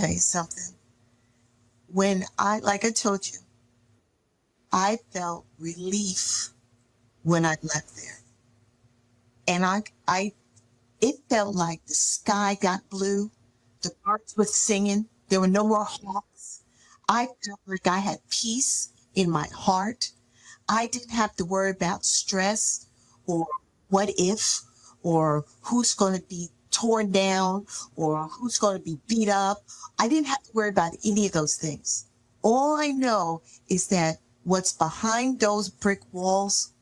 tell you something. Like I told you, I felt relief when I left there. And it felt like the sky got blue. The birds were singing. There were no more hawks. I felt like I had peace in my heart. I didn't have to worry about stress or what if or who's going to be torn down or who's going to be beat up. I didn't have to worry about any of those things. All I know is that what's behind those brick walls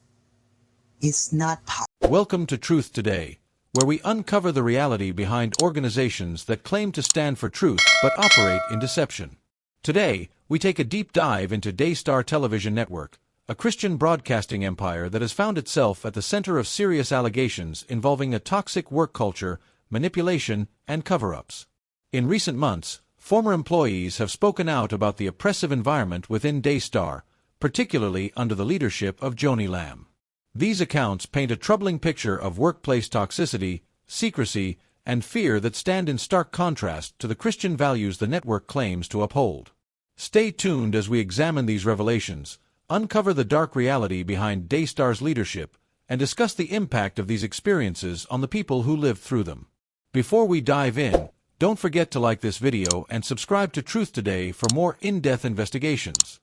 is not possible. Welcome to Truth Today, where we uncover the reality behind organizations that claim to stand for truth but operate in deception. Today, we take a deep dive into Daystar Television Network, a Christian broadcasting empire that has found itself at the center of serious allegations involving a toxic work culture, manipulation, and cover-ups. In recent months, former employees have spoken out about the oppressive environment within Daystar, particularly under the leadership of Joni Lamb. These accounts paint a troubling picture of workplace toxicity, secrecy, and fear that stand in stark contrast to the Christian values the network claims to uphold. Stay tuned as we examine these revelations, uncover the dark reality behind Daystar's leadership, and discuss the impact of these experiences on the people who lived through them. Before we dive in, don't forget to like this video and subscribe to Truth Today for more in-depth investigations.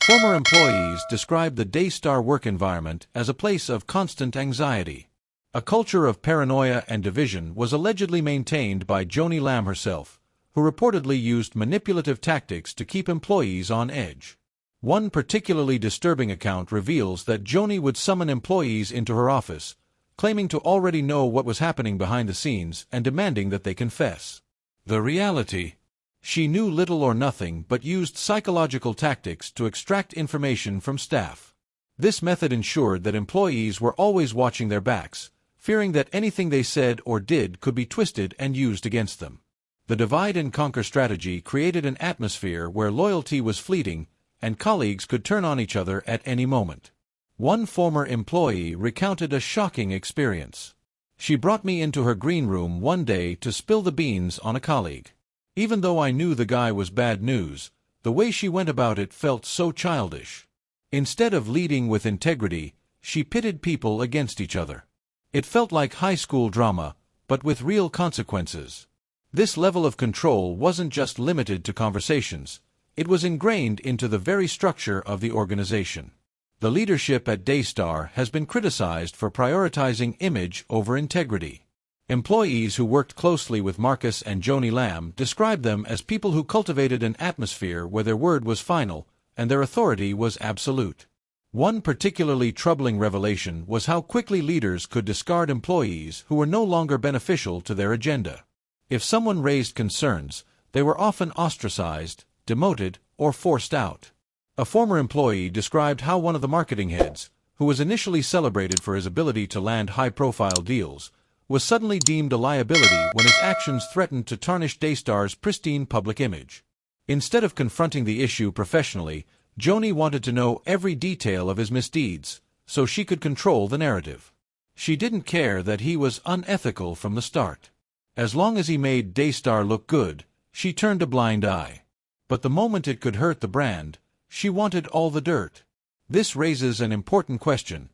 Former employees described the Daystar work environment as a place of constant anxiety. A culture of paranoia and division was allegedly maintained by Joni Lamb herself, who reportedly used manipulative tactics to keep employees on edge. One particularly disturbing account reveals that Joni would summon employees into her office, claiming to already know what was happening behind the scenes and demanding that they confess. The reality: she knew little or nothing but used psychological tactics to extract information from staff. This method ensured that employees were always watching their backs, fearing that anything they said or did could be twisted and used against them. The divide-and-conquer strategy created an atmosphere where loyalty was fleeting and colleagues could turn on each other at any moment. One former employee recounted a shocking experience. She brought me into her green room one day to spill the beans on a colleague. Even though I knew the guy was bad news, the way she went about it felt so childish. Instead of leading with integrity, she pitted people against each other. It felt like high school drama, but with real consequences. This level of control wasn't just limited to conversations, it was ingrained into the very structure of the organization. The leadership at Daystar has been criticized for prioritizing image over integrity. Employees who worked closely with Marcus and Joni Lamb described them as people who cultivated an atmosphere where their word was final and their authority was absolute. One particularly troubling revelation was how quickly leaders could discard employees who were no longer beneficial to their agenda. If someone raised concerns, they were often ostracized, demoted, or forced out. A former employee described how one of the marketing heads, who was initially celebrated for his ability to land high-profile deals, was suddenly deemed a liability when his actions threatened to tarnish Daystar's pristine public image. Instead of confronting the issue professionally, Joni wanted to know every detail of his misdeeds, so she could control the narrative. She didn't care that he was unethical from the start. As long as he made Daystar look good, she turned a blind eye. But the moment it could hurt the brand, she wanted all the dirt. This raises an important question.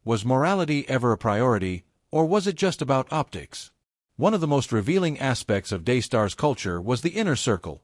Was morality ever a priority, or was it just about optics? One of the most revealing aspects of Daystar's culture was the inner circle,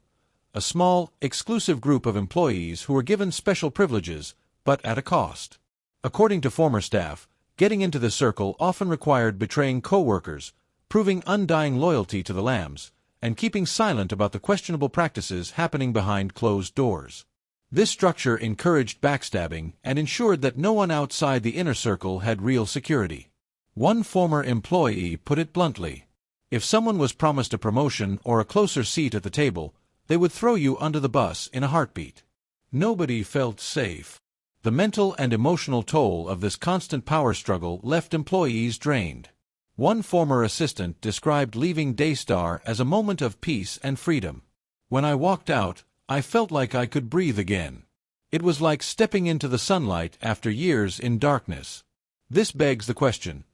a small, exclusive group of employees who were given special privileges, but at a cost. According to former staff, getting into this circle often required betraying co-workers, proving undying loyalty to the Lambs, and keeping silent about the questionable practices happening behind closed doors. This structure encouraged backstabbing and ensured that no one outside the inner circle had real security. One former employee put it bluntly: if someone was promised a promotion or a closer seat at the table, they would throw you under the bus in a heartbeat. Nobody felt safe. The mental and emotional toll of this constant power struggle left employees drained. One former assistant described leaving Daystar as a moment of peace and freedom. When I walked out, I felt like I could breathe again. It was like stepping into the sunlight after years in darkness. This begs the question: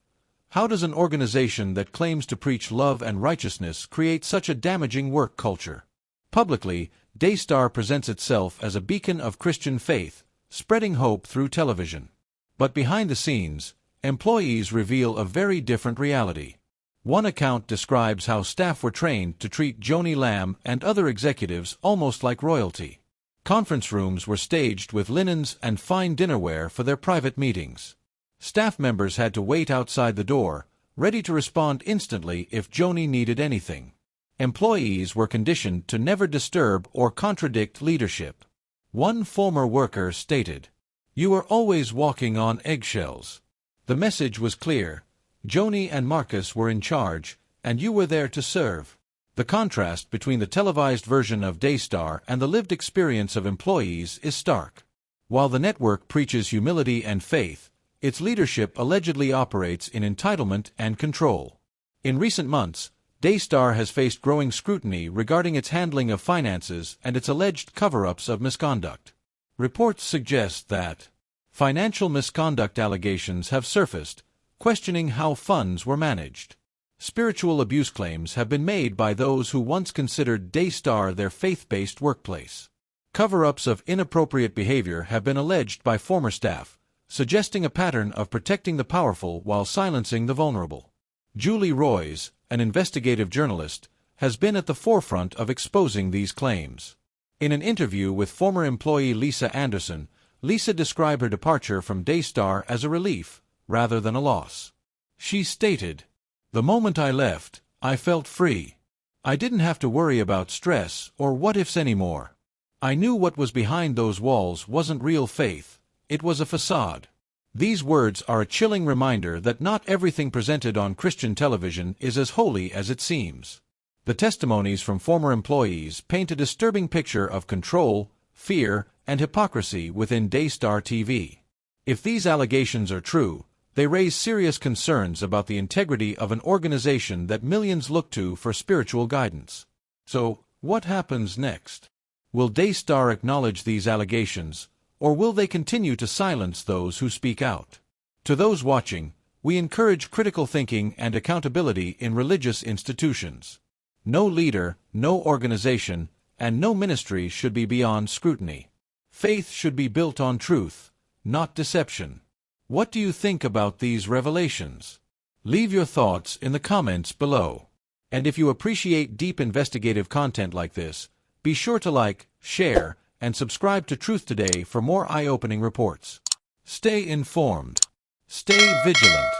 how does an organization that claims to preach love and righteousness create such a damaging work culture? Publicly, Daystar presents itself as a beacon of Christian faith, spreading hope through television. But behind the scenes, employees reveal a very different reality. One account describes how staff were trained to treat Joni Lamb and other executives almost like royalty. Conference rooms were staged with linens and fine dinnerware for their private meetings. Staff members had to wait outside the door, ready to respond instantly if Joni needed anything. Employees were conditioned to never disturb or contradict leadership. One former worker stated, "You are always walking on eggshells." The message was clear. Joni and Marcus were in charge, and you were there to serve. The contrast between the televised version of Daystar and the lived experience of employees is stark. While the network preaches humility and faith, its leadership allegedly operates in entitlement and control. In recent months, Daystar has faced growing scrutiny regarding its handling of finances and its alleged cover-ups of misconduct. Reports suggest that financial misconduct allegations have surfaced, questioning how funds were managed. Spiritual abuse claims have been made by those who once considered Daystar their faith-based workplace. Cover-ups of inappropriate behavior have been alleged by former staff, suggesting a pattern of protecting the powerful while silencing the vulnerable. Julie Roys, an investigative journalist, has been at the forefront of exposing these claims. In an interview with former employee Lisa Anderson, Lisa described her departure from Daystar as a relief, rather than a loss. She stated, "The moment I left, I felt free. I didn't have to worry about stress or what-ifs anymore. I knew what was behind those walls wasn't real faith, it was a facade." These words are a chilling reminder that not everything presented on Christian television is as holy as it seems. The testimonies from former employees paint a disturbing picture of control, fear, and hypocrisy within Daystar TV. If these allegations are true, they raise serious concerns about the integrity of an organization that millions look to for spiritual guidance. So, what happens next? Will Daystar acknowledge these allegations, or will they continue to silence those who speak out? To those watching, we encourage critical thinking and accountability in religious institutions. No leader, no organization, and no ministry should be beyond scrutiny. Faith should be built on truth, not deception. What do you think about these revelations? Leave your thoughts in the comments below. And if you appreciate deep investigative content like this, be sure to like, share, and subscribe to Truth Today for more eye-opening reports. Stay informed. Stay vigilant.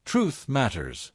Truth matters.